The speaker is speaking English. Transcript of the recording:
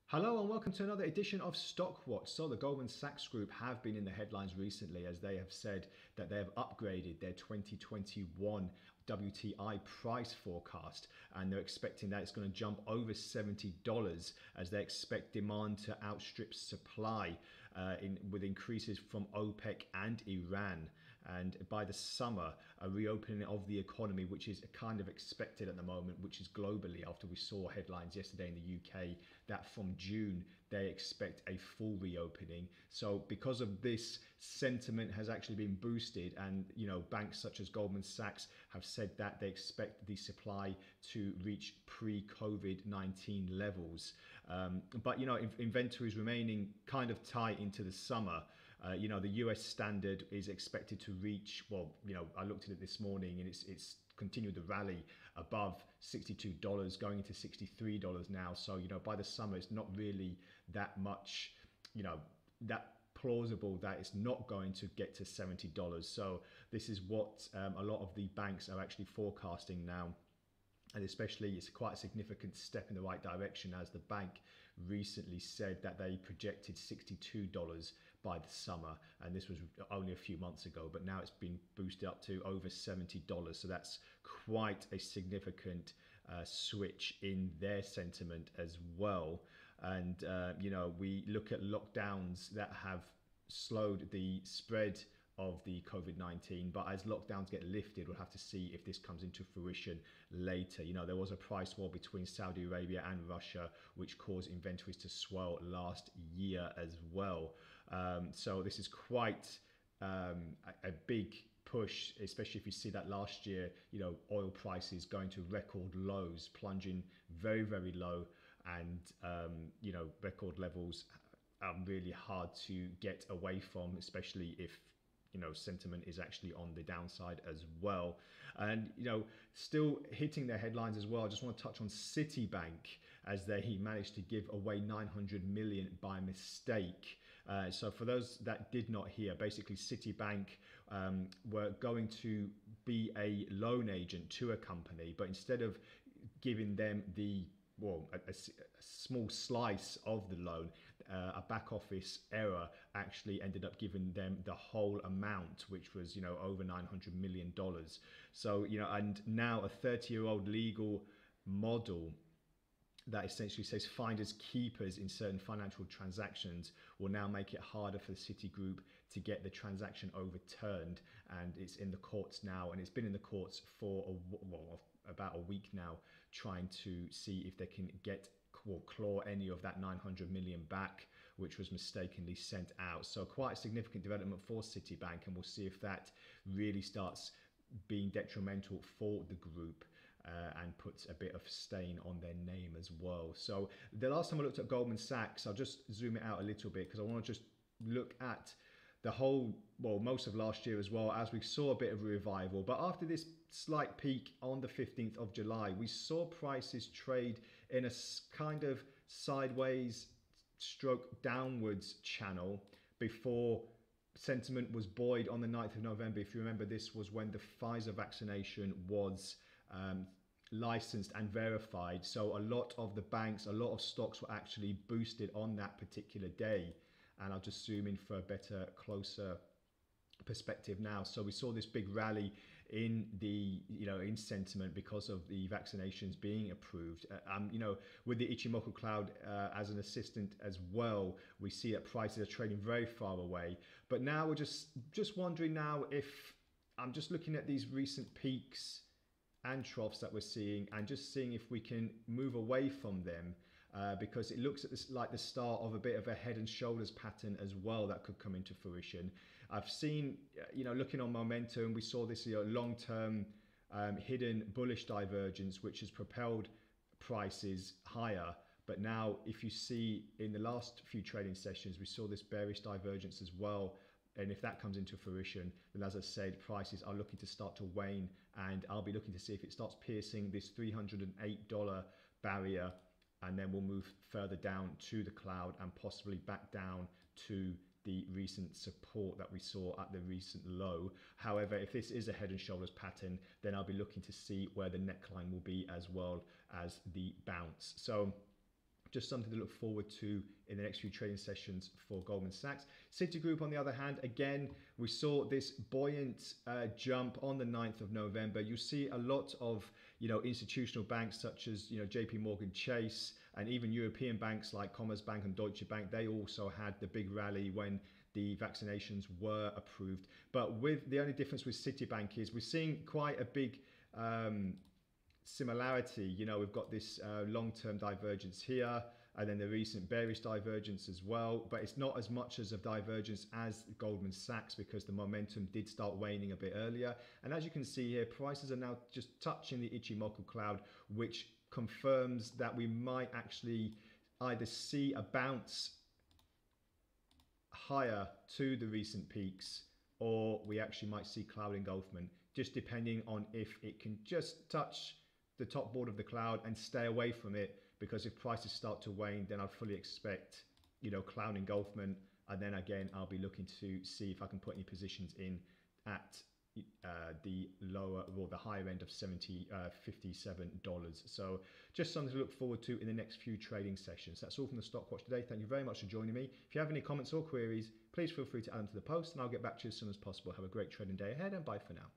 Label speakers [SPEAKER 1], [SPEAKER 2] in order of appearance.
[SPEAKER 1] Hello and welcome to another edition of Stockwatch. So the Goldman Sachs Group have been in the headlines recently as they have said that they have upgraded their 2021 WTI price forecast, and they're expecting that it's going to jump over $70 as they expect demand to outstrip supply with increases from OPEC and Iran. And by the summer, a reopening of the economy, which is kind of expected at the moment, which is globally, after we saw headlines yesterday in the UK that from June they expect a full reopening. So because of this, sentiment has actually been boosted, and banks such as Goldman Sachs have said that they expect the supply to reach pre-COVID-19 levels. But inventories remaining kind of tight into the summer. The US standard is expected to reach, I looked at it this morning and it's continued the rally above $62, going into $63 now. So, by the summer, it's not really that much, that plausible that it's not going to get to $70. So this is what a lot of the banks are actually forecasting now. And especially, it's quite a significant step in the right direction, as the bank recently said that they projected $62 by the summer. And this was only a few months ago, but now it's been boosted up to over $70. So that's quite a significant switch in their sentiment as well. And, we look at lockdowns that have slowed the spread of the COVID-19, but as lockdowns get lifted, we'll have to see if this comes into fruition later. There was a price war between Saudi Arabia and Russia, which caused inventories to swell last year as well. So this is quite a big push, especially if you see that last year, oil prices going to record lows, plunging very, very low, and, record levels are really hard to get away from, especially if sentiment is actually on the downside as well. And still hitting their headlines as well, I just want to touch on Citibank, as they managed to give away 900 million by mistake. So for those that did not hear, basically Citibank were going to be a loan agent to a company, but instead of giving them a small slice of the loan, a back office error actually ended up giving them the whole amount, which was over $900 million. So and now a 30-year-old legal model that essentially says finders keepers in certain financial transactions will now make it harder for the Citigroup to get the transaction overturned, and it's in the courts now, and it's been in the courts for about a week now, trying to see if they can get or claw any of that 900 million back, which was mistakenly sent out. So quite a significant development for Citibank, and we'll see if that really starts being detrimental for the group and puts a bit of stain on their name as well. So the last time I looked at Goldman Sachs, I'll just zoom it out a little bit because I want to just look at the whole, most of last year as well, as we saw a bit of a revival. But after this slight peak on the 15th of July, we saw prices trade in a kind of sideways stroke downwards channel before sentiment was buoyed on the 9th of November. If you remember, this was when the Pfizer vaccination was licensed and verified. So a lot of the banks, a lot of stocks were actually boosted on that particular day. And I'll just zoom in for a better, closer perspective now. So we saw this big rally in the in sentiment because of the vaccinations being approved. With the Ichimoku cloud as an assistant as well, we see that prices are trading very far away. But now we're just wondering now, if I'm just looking at these recent peaks and troughs that we're seeing, and just seeing if we can move away from them, because it looks at this like the start of a bit of a head and shoulders pattern as well that could come into fruition. I've seen, looking on momentum, we saw this long-term hidden bullish divergence, which has propelled prices higher. But now, if you see in the last few trading sessions, we saw this bearish divergence as well. And if that comes into fruition, then as I said, prices are looking to start to wane, and I'll be looking to see if it starts piercing this $308 barrier, and then we'll move further down to the cloud and possibly back down to the recent support that we saw at the recent low. However, if this is a head and shoulders pattern, then I'll be looking to see where the neckline will be as well as the bounce. So just something to look forward to in the next few trading sessions for Goldman Sachs. Citigroup, on the other hand, again, we saw this buoyant jump on the 9th of November. You see a lot of, institutional banks such as, JP Morgan Chase, and even European banks like Commerzbank and Deutsche Bank. They also had the big rally when the vaccinations were approved. But with the only difference with Citibank is we're seeing quite a big similarity. We've got this long-term divergence here, and then the recent bearish divergence as well, but it's not as much as a divergence as Goldman Sachs because the momentum did start waning a bit earlier. And as you can see here, prices are now just touching the Ichimoku cloud, which confirms that we might actually either see a bounce higher to the recent peaks, or we actually might see cloud engulfment, just depending on if it can just touch the top board of the cloud and stay away from it, because if prices start to wane, then I'd fully expect, cloud engulfment. And then again, I'll be looking to see if I can put any positions in at the lower or the higher end of $57. So just something to look forward to in the next few trading sessions. That's all from the Stock Watch today. Thank you very much for joining me. If you have any comments or queries, please feel free to add them to the post and I'll get back to you as soon as possible. Have a great trading day ahead and bye for now.